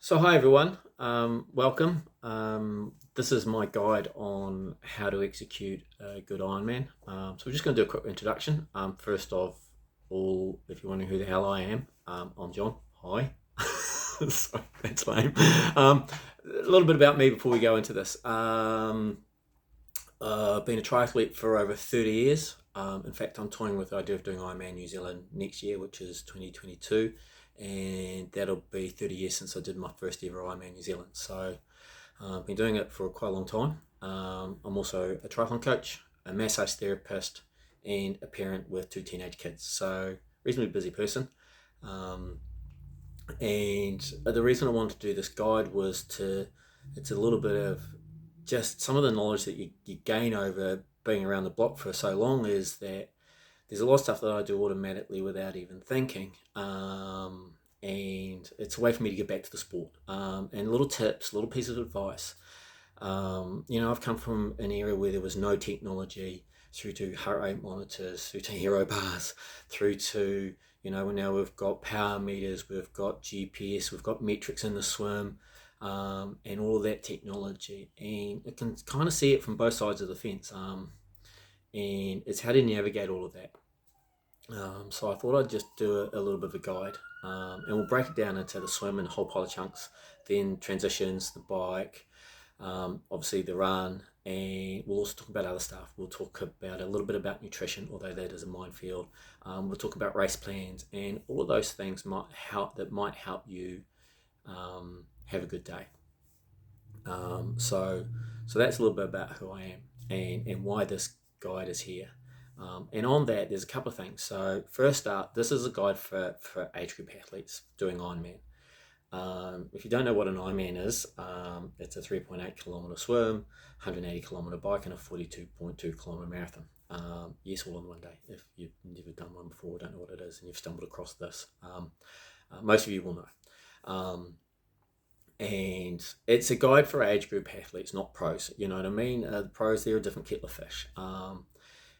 So hi everyone, welcome. This is my guide on how to execute a good Ironman. So we're just going to do a quick introduction. First of all, if you're wondering who the hell I am, I'm John. Hi. Sorry, that's lame. A little bit about me before we go into this. I've been a triathlete for over 30 years. In fact, I'm toying with the idea of doing Ironman New Zealand next year, which is 2022, and that'll be 30 years since I did my first ever Ironman New Zealand. So I've been doing it for quite a long time. I'm also a triathlon coach, a massage therapist, and a parent with two teenage kids. So reasonably busy person. And the reason I wanted to do this guide was it's a little bit of just some of the knowledge that you gain over being around the block for so long is that there's a lot of stuff that I do automatically without even thinking. And it's a way for me to get back to the sport. And little tips, little pieces of advice. I've come from an era where there was no technology, through to heart rate monitors, through to hero bars, through to, now we've got power meters, we've got GPS, we've got metrics in the swim, and all of that technology. And it can kind of see it from both sides of the fence. And it's how to navigate all of that. So I thought I'd just do a little bit of a guide, and we'll break it down into the swim and a whole pile of chunks, then transitions, the bike, obviously the run, and we'll also talk about other stuff. We'll talk about a little bit about nutrition, although that is a minefield. We'll talk about race plans, and all of those things might help you have a good day. So that's a little bit about who I am and why this guide is here. And on that, there's a couple of things. So first up, this is a guide for age group athletes doing Ironman. If you don't know what an Ironman is, it's a 3.8 kilometer swim, 180 kilometer bike, and a 42.2 kilometer marathon. Yes, all in one day. If you've never done one before, don't know what it is, and you've stumbled across this, most of you will know. And it's a guide for age group athletes, not pros. You know what I mean? The pros, they're a different kettle of fish.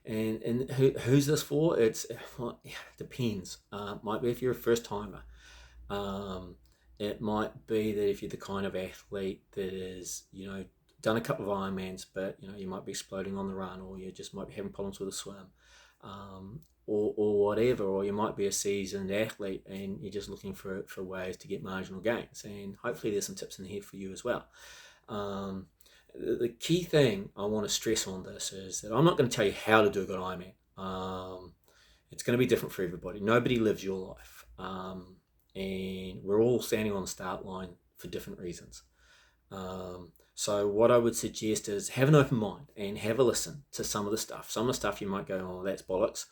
And who's this for? It depends. Might be if you're a first timer. It might be that if you're the kind of athlete that is, done a couple of Ironmans, but you might be exploding on the run, or you just might be having problems with a swim, or whatever, or you might be a seasoned athlete and you're just looking for ways to get marginal gains. And hopefully there's some tips in here for you as well. The key thing I want to stress on this is that I'm not going to tell you how to do a good Ironman. It's going to be different for everybody. Nobody lives your life. And we're all standing on the start line for different reasons. So what I would suggest is have an open mind and have a listen to some of the stuff. Some of the stuff you might go, oh, that's bollocks.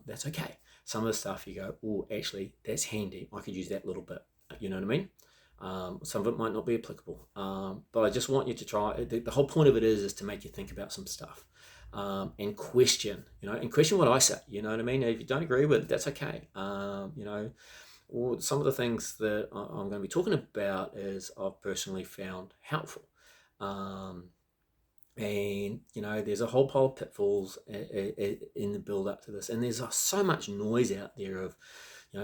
That's okay. Some of the stuff you go, oh, actually, that's handy. I could use that little bit. You know what I mean? Some of it might not be applicable. But I just want you to try. The whole point of it is to make you think about some stuff. And question, and question what I say. You know what I mean? If you don't agree with it, that's okay. Or some of the things that I'm going to be talking about is I've personally found helpful. And there's a whole pile of pitfalls in the build up to this, and there's so much noise out there of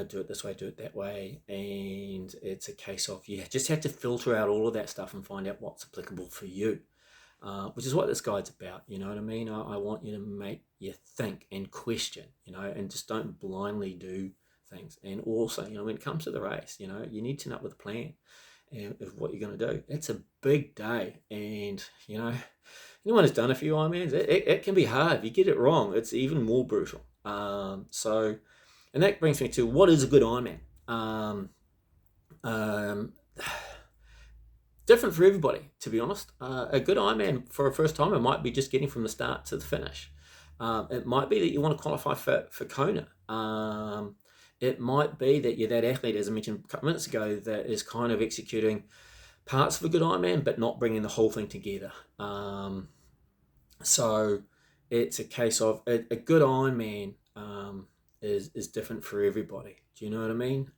do it this way, do it that way, and it's a case of you just have to filter out all of that stuff and find out what's applicable for you, which is what this guide's about. You know what I mean? I want you to make you think and question, and just don't blindly do things. And also, when it comes to the race, you need to come up with a plan of what you're going to do. It's a big day, and anyone who's done a few Ironmans, it can be hard. If you get it wrong, it's even more brutal. And that brings me to what is a good Ironman. Different for everybody, to be honest. A good Ironman for a first timer might be just getting from the start to the finish. It might be that you want to qualify for Kona. It might be that you're that athlete, as I mentioned a couple minutes ago, that is kind of executing parts of a good Ironman, but not bringing the whole thing together. So it's a case of a good Ironman is different for everybody. Do you know what I mean?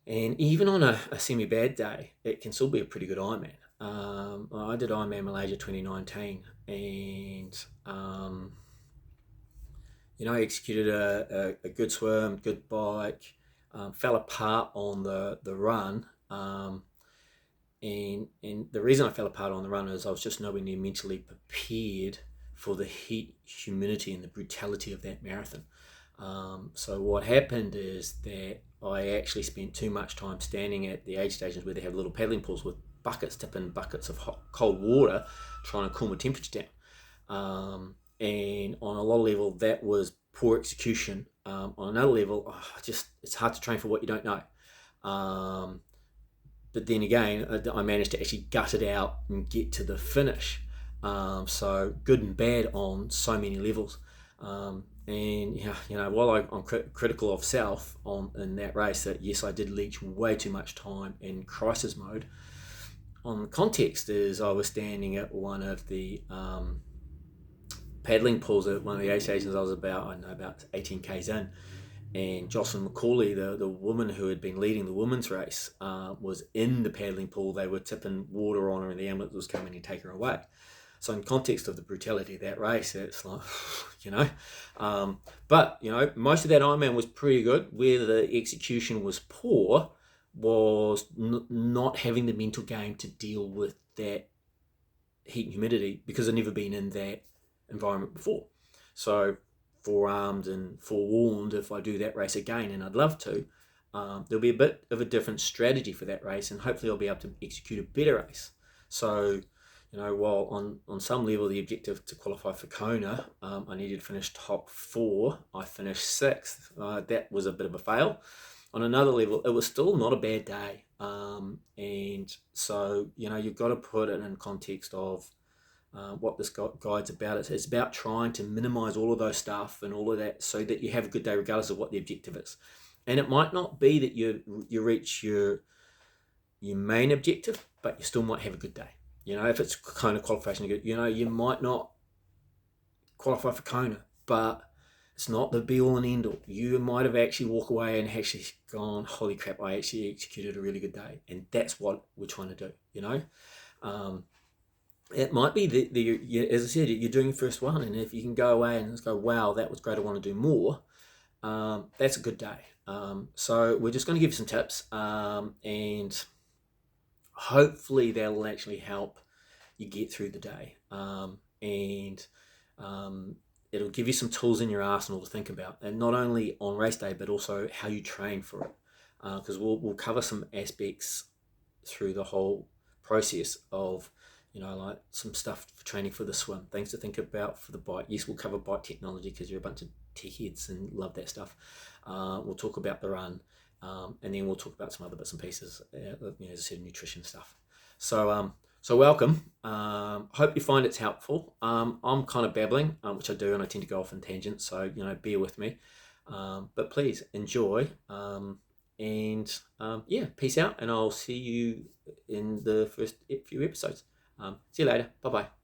And even on a semi-bad day, it can still be a pretty good Ironman. I did Ironman Malaysia 2019, and I executed a good swim, good bike, fell apart on the run. And the reason I fell apart on the run is I was just nowhere near mentally prepared for the heat, humidity, and the brutality of that marathon. So what happened is that I actually spent too much time standing at the aid stations where they have little paddling pools with buckets, tipping buckets of hot, cold water, trying to cool my temperature down. And on a low level, that was poor execution. On another level, it's hard to train for what you don't know. But then again, I managed to actually gut it out and get to the finish. So good and bad on so many levels. And while I'm critical of self in that race, that yes, I did leech way too much time in crisis mode. On the context is I was standing at one of the paddling pools at one of the aid stations. I was about 18 k's in, and Jocelyn McCauley, the woman who had been leading the women's race, was in the paddling pool. They were tipping water on her, and the ambulance was coming to take her away. So in context of the brutality of that race, it's like, but most of that Ironman was pretty good. Where the execution was poor was not having the mental game to deal with that heat and humidity, because I've never been in that environment before. So forearmed and forewarned, if I do that race again, and I'd love to, there'll be a bit of a different strategy for that race, and hopefully I'll be able to execute a better race. So while on some level the objective to qualify for Kona, I needed to finish top 4, I finished 6th. That was a bit of a fail. On another level, it was still not a bad day. And so, you've got to put it in context of what this guide's about. It's about trying to minimize all of those stuff and all of that so that you have a good day regardless of what the objective is. And it might not be that you reach your main objective, but you still might have a good day. If it's kind of qualification, you might not qualify for Kona, but it's not the be all and end all. You might have actually walked away and actually gone, holy crap, I actually executed a really good day. And that's what we're trying to do, It might be that, as I said, you're doing your first one, and if you can go away and just go, wow, that was great, I want to do more, that's a good day. So we're just going to give you some tips, and hopefully that'll actually help you get through the day, and it'll give you some tools in your arsenal to think about, and not only on race day but also how you train for it, because we'll cover some aspects through the whole process of like some stuff for training for the swim, things to think about for the bike. Yes, we'll cover bike technology because you're a bunch of tech heads and love that stuff. We'll talk about the run, and then we'll talk about some other bits and pieces, as I said, nutrition stuff. So welcome. Hope you find it's helpful. I'm kind of babbling, which I do, and I tend to go off in tangents, so bear with me. But please enjoy, and peace out, and I'll see you in the first few episodes. See you later. Bye bye.